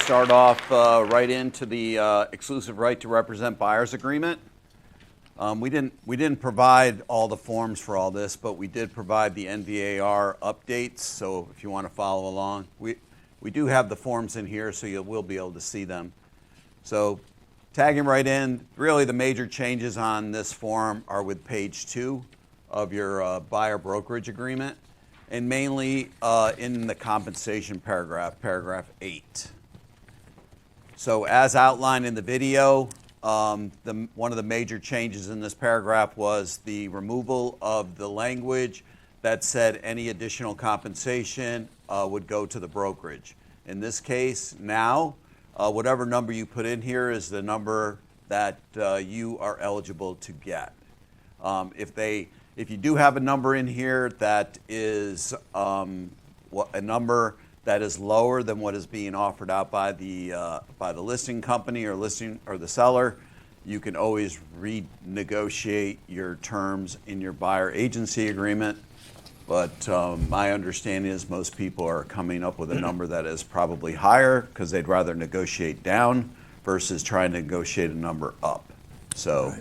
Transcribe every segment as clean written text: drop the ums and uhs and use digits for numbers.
start off right into the exclusive right to represent buyers agreement. We didn't provide all the forms for all this, but we did provide the NVAR updates. So if you want to follow along, we do have the forms in here, so you will be able to see them. So tagging right in, really the major changes on this form are with page 2 of your buyer brokerage agreement, and mainly in the compensation paragraph, paragraph 8. So as outlined in the video, one of the major changes in this paragraph was the removal of the language that said any additional compensation would go to the brokerage. In this case, now, whatever number you put in here is the number that you are eligible to get. If you do have a number in here that is a number that is lower than what is being offered out by the listing company or the seller, you can always renegotiate your terms in your buyer agency agreement. But my understanding is most people are coming up with a number that is probably higher because they'd rather negotiate down versus trying to negotiate a number up. So.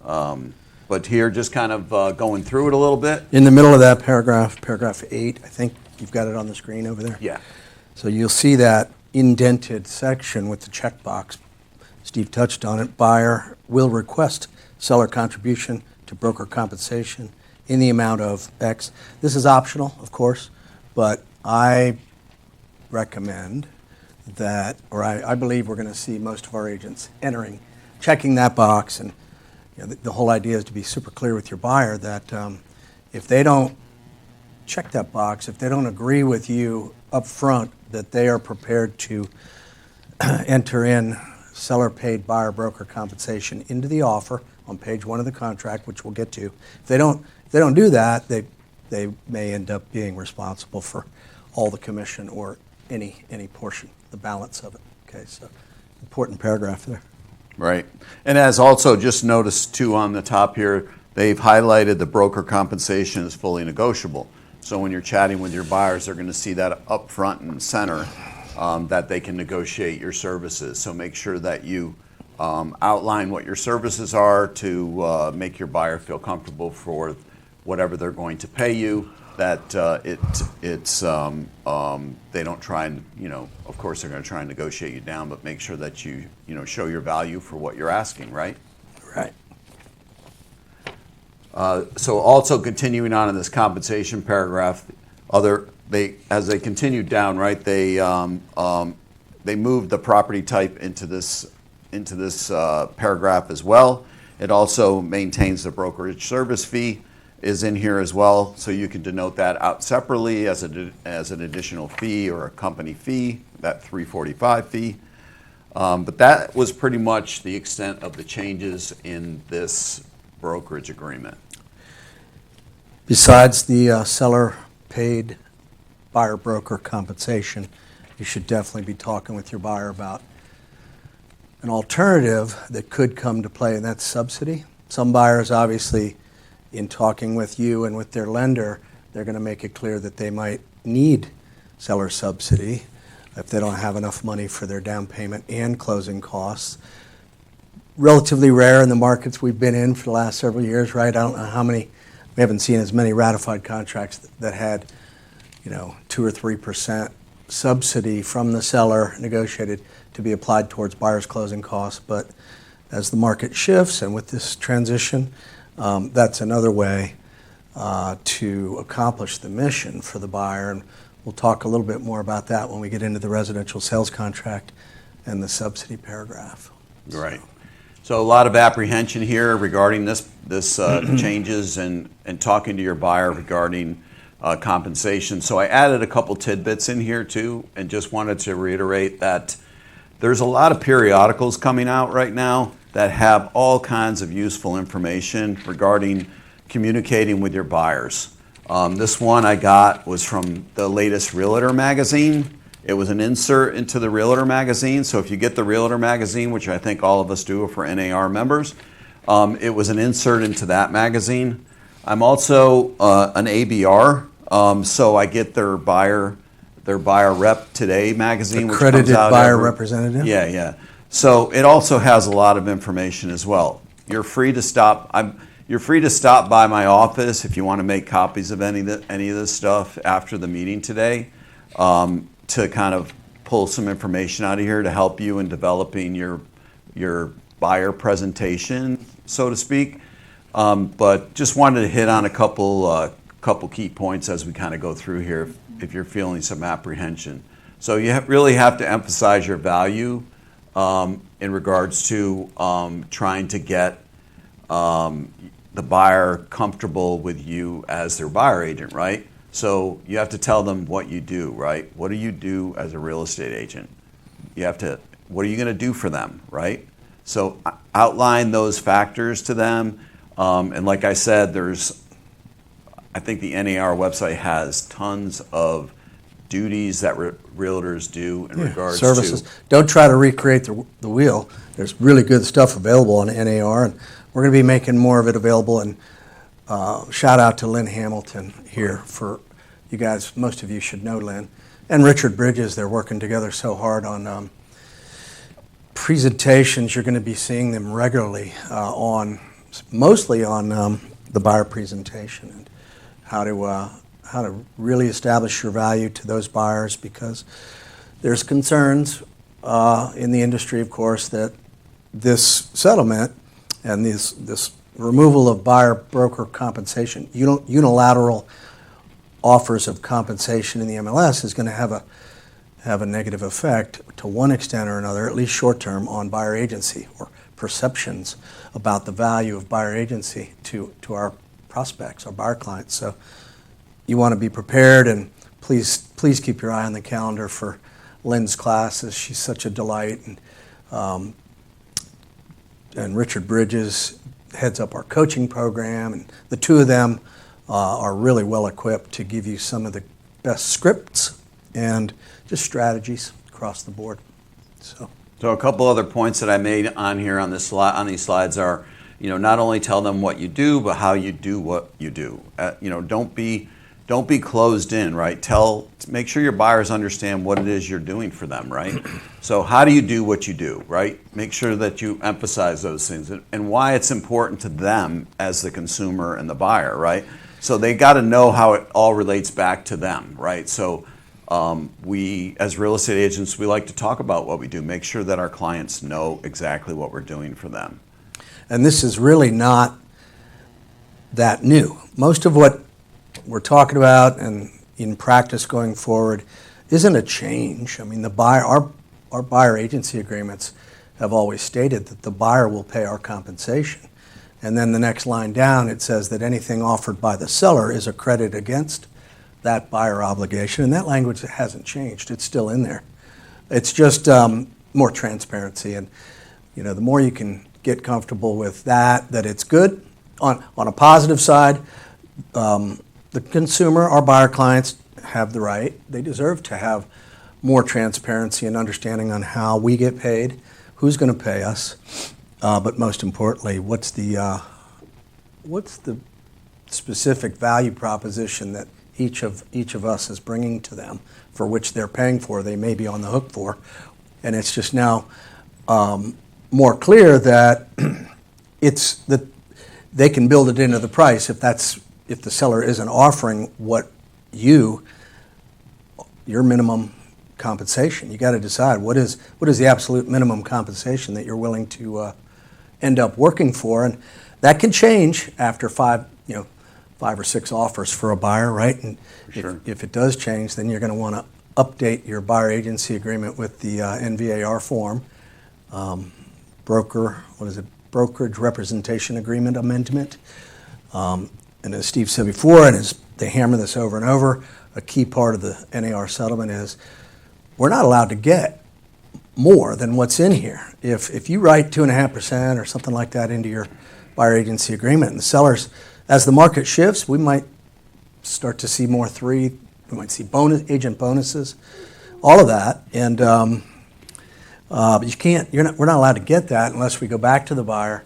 Right. But here, just kind of going through it a little bit. In the middle of that paragraph, paragraph 8, I think you've got it on the screen over there. Yeah. So you'll see that indented section with the checkbox. Steve touched on it. Buyer will request seller contribution to broker compensation in the amount of X. This is optional, of course, but I recommend that, or I believe we're going to see most of our agents checking that box. And the whole idea is to be super clear with your buyer that if they don't check that box, if they don't agree with you up front that they are prepared to enter in seller-paid buyer broker compensation into the offer on page 1 of the contract, which we'll get to, if they don't do that, they may end up being responsible for all the commission or any portion, the balance of it. Okay, so important paragraph there. Right. And as also just noticed too on the top here, they've highlighted the broker compensation is fully negotiable. So when you're chatting with your buyers, they're going to see that up front and center that they can negotiate your services. So make sure that you outline what your services are to make your buyer feel comfortable for whatever they're going to pay you. That they don't try and, of course they're going to try and negotiate you down, but make sure that you show your value for what you're asking, right? Right. So also continuing on in this compensation paragraph, as they continue down, right, they moved the property type into this paragraph as well. It also maintains the brokerage service fee is in here as well, so you can denote that out separately as an additional fee or a company fee, that $345 fee. But that was pretty much the extent of the changes in this brokerage agreement. Besides the seller-paid buyer broker compensation, you should definitely be talking with your buyer about an alternative that could come to play, and that's subsidy. Some buyers obviously, in talking with you and with their lender, they're going to make it clear that they might need seller subsidy if they don't have enough money for their down payment and closing costs. Relatively rare in the markets we've been in for the last several years, right? I don't know how many, we haven't seen as many ratified contracts that had 2 or 3% subsidy from the seller negotiated to be applied towards buyer's closing costs. But as the market shifts and with this transition, that's another way to accomplish the mission for the buyer, and we'll talk a little bit more about that when we get into the residential sales contract and the subsidy paragraph. Right. So a lot of apprehension here regarding this changes and talking to your buyer regarding compensation. So I added a couple tidbits in here too, and just wanted to reiterate that there's a lot of periodicals coming out right now that have all kinds of useful information regarding communicating with your buyers. This one I got was from the latest Realtor magazine. It was an insert into the Realtor magazine. So if you get the Realtor magazine, which I think all of us do for NAR members, it was an insert into that magazine. I'm also an ABR, so I get their buyer their Buyer Rep Today magazine, which comes Accredited out buyer representative? Yeah, yeah. So it also has a lot of information as well. You're free to stop. You're free to stop by my office if you want to make copies of any of this stuff after the meeting today, to kind of pull some information out of here to help you in developing your buyer presentation, so to speak. But just wanted to hit on a couple key points as we kind of go through here if you're feeling some apprehension. So you really have to emphasize your value in regards to trying to get the buyer comfortable with you as their buyer agent, right? So you have to tell them what you do, right? What do you do as a real estate agent? What are you going to do for them, right? So outline those factors to them. And like I said, I think the NAR website has tons of duties that realtors do in regards services. to. Don't try to recreate the wheel. There's really good stuff available on NAR, and we're going to be making more of it available. And shout out to Lynn Hamilton here for you guys. Most of you should know Lynn and Richard Bridges. They're working together so hard on presentations. You're going to be seeing them regularly mostly on the buyer presentation and how to really establish your value to those buyers, because there's concerns in the industry, of course, that this settlement and this removal of buyer broker compensation, unilateral offers of compensation in the MLS is going to have a negative effect to one extent or another, at least short term, on buyer agency or perceptions about the value of buyer agency to our prospects, our buyer clients. So you want to be prepared, and please keep your eye on the calendar for Lynn's classes. She's such a delight, and Richard Bridges heads up our coaching program, and the two of them are really well equipped to give you some of the best scripts and just strategies across the board. So a couple other points that I made on here on these slides are, not only tell them what you do, but how you do what you do. Don't be closed in, right? Make sure your buyers understand what it is you're doing for them, right? So how do you do what you do, right? Make sure that you emphasize those things and why it's important to them as the consumer and the buyer, right? So they got to know how it all relates back to them, right? So we, as real estate agents, we like to talk about what we do, make sure that our clients know exactly what we're doing for them. And this is really not that new. Most of what we're talking about and in practice going forward isn't a change. I mean, our buyer agency agreements have always stated that the buyer will pay our compensation. And then the next line down, it says that anything offered by the seller is a credit against that buyer obligation. And that language hasn't changed. It's still in there. It's just more transparency. And, the more you can get comfortable with that it's good. On a positive side, the consumer, our buyer clients, have the right. They deserve to have more transparency and understanding on how we get paid, who's going to pay us, but most importantly, what's the specific value proposition that each of us is bringing to them, for which they're paying for, they may be on the hook for, and it's just now more clear that that they can build it into the price if the seller isn't offering what your minimum compensation. You got to decide what is the absolute minimum compensation that you're willing to end up working for, and that can change after 5 or 6 offers for a buyer, right? And Sure. if it does change, then you're going to want to update your buyer agency agreement with the NVAR form, brokerage representation agreement amendment. And as Steve said before, and as they hammer this over and over, a key part of the NAR settlement is we're not allowed to get more than what's in here. If you write 2.5% or something like that into your buyer agency agreement, and the sellers, as the market shifts, we might start to see more 3. We might see agent bonuses, all of that, and but you can't. We're not allowed to get that unless we go back to the buyer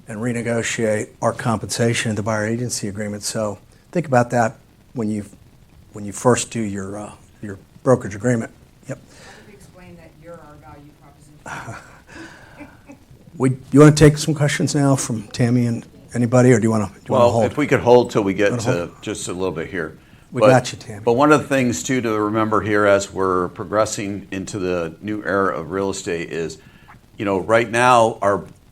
and renegotiate our compensation in the buyer agency agreement. So think about that when you first do your brokerage agreement. Yep. How would you explain that you're our value proposition? You want to take some questions now from Tammy and anybody, or do you want to Well, hold? if we could hold till we get Wanna to hold? just a little bit here. We got you, Tammy. But one of the things too to remember here as we're progressing into the new era of real estate is, right now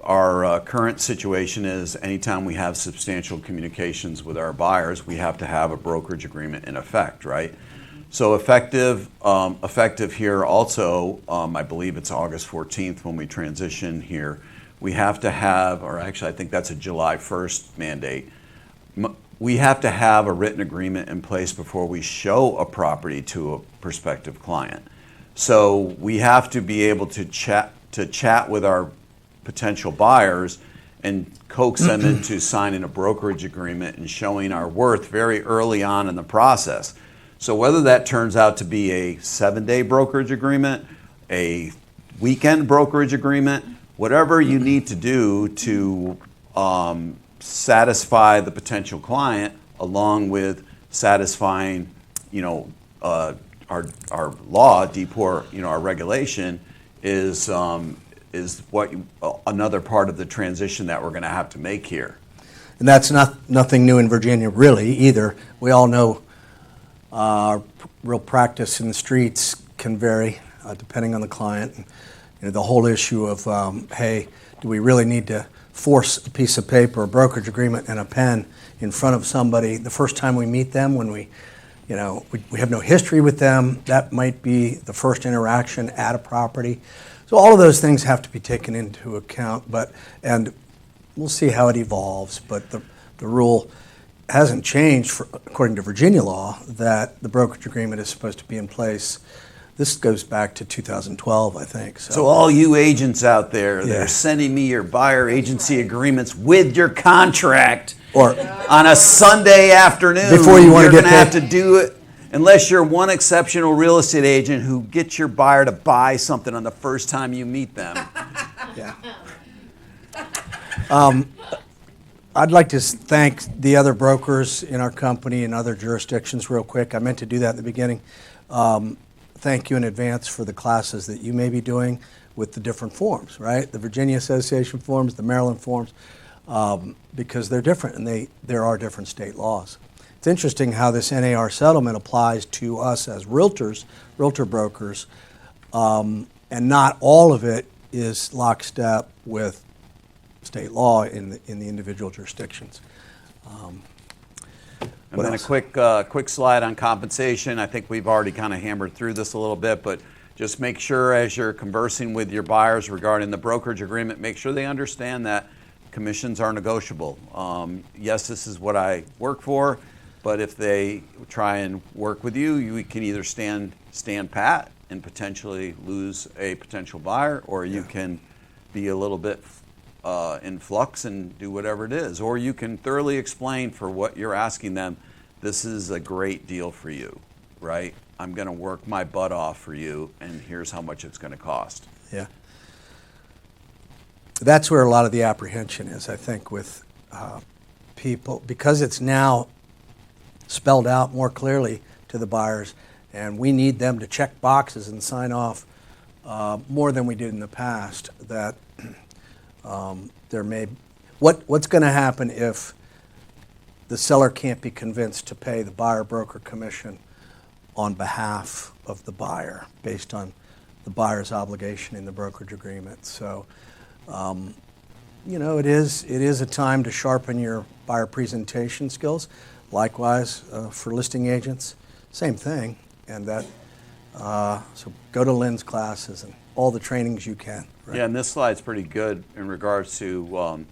our current situation is anytime we have substantial communications with our buyers, we have to have a brokerage agreement in effect, right? So effective here also, I believe it's August 14th when we transition here, we have to have, or actually I think that's a July 1st mandate. We have to have a written agreement in place before we show a property to a prospective client. So we have to be able to chat with our potential buyers and coax them into signing a brokerage agreement and showing our worth very early on in the process. So whether that turns out to be a 7-day brokerage agreement, a weekend brokerage agreement, whatever you need to do to satisfy the potential client, along with satisfying, our law, DPOR, our regulation, is what another part of the transition that we're going to have to make here. And that's nothing new in Virginia, really, either. We all know real practice in the streets can vary depending on the client. The whole issue of, hey, do we really need to force a piece of paper, a brokerage agreement, and a pen in front of somebody the first time we meet them when we have no history with them? That might be the first interaction at a property. So all of those things have to be taken into account, and we'll see how it evolves. But the rule hasn't changed, according to Virginia law, that the brokerage agreement is supposed to be in place. This goes back to 2012, I think. So all you agents out there that are sending me your buyer agency agreements with your contract or on a Sunday afternoon, before you want to you're get going to have to do it unless you're one exceptional real estate agent who gets your buyer to buy something on the first time you meet them. Yeah. I'd like to thank the other brokers in our company and other jurisdictions real quick. I meant to do that in the beginning. Thank you in advance for the classes that you may be doing with the different forms, right? The Virginia Association forms, the Maryland forms, because they're different and there are different state laws. It's interesting how this NAR settlement applies to us as realtors, realtor brokers, and not all of it is lockstep with state law in the individual jurisdictions. And then a quick slide on compensation. I think we've already kind of hammered through this a little bit, but just make sure as you're conversing with your buyers regarding the brokerage agreement, make sure they understand that commissions are negotiable. Yes, this is what I work for, but if they try and work with you, you can either stand pat and potentially lose a potential buyer, or you can be a little bit in flux and do whatever it is. Or you can thoroughly explain for what you're asking them, this is a great deal for you, right? I'm going to work my butt off for you, and here's how much it's going to cost. Yeah. That's where a lot of the apprehension is, I think, with people, because it's now spelled out more clearly to the buyers, and we need them to check boxes and sign off more than we did in the past, that what's going to happen if the seller can't be convinced to pay the buyer broker commission on behalf of the buyer based on the buyer's obligation in the brokerage agreement. So it is a time to sharpen your buyer presentation skills. Likewise for listing agents, same thing. And that so go to Lynn's classes and all the trainings you can. Right? Yeah, and this slide's pretty good in regards to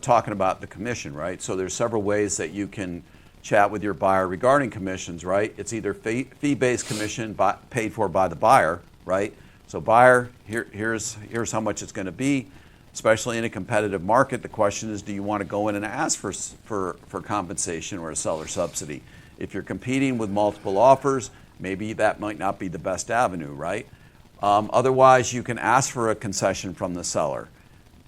talking about the commission, right? So there's several ways that you can chat with your buyer regarding commissions, right? It's either fee-based commission paid for by the buyer, right? So buyer, here's how much it's going to be. Especially in a competitive market, the question is, do you want to go in and ask for compensation or a seller subsidy? If you're competing with multiple offers, maybe that might not be the best avenue, right? Otherwise, you can ask for a concession from the seller.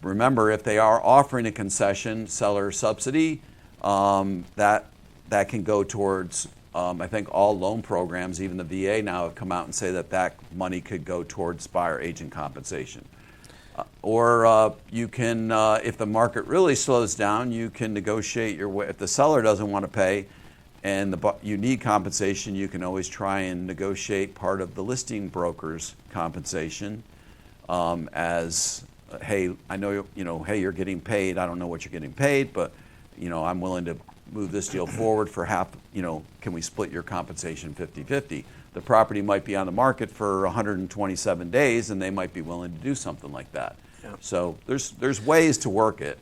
Remember, if they are offering a concession, seller subsidy, that can go towards I think all loan programs, even the VA now, have come out and say that that money could go towards buyer agent compensation. Or you can, if the market really slows down, you can negotiate your way. If the seller doesn't want to pay and you need compensation, you can always try and negotiate part of the listing broker's compensation as, hey, I know, hey, you're getting paid. I don't know what you're getting paid, but, I'm willing to move this deal forward for half, can we split your compensation 50-50? The property might be on the market for 127 days, and they might be willing to do something like that. Yeah. So there's ways to work it.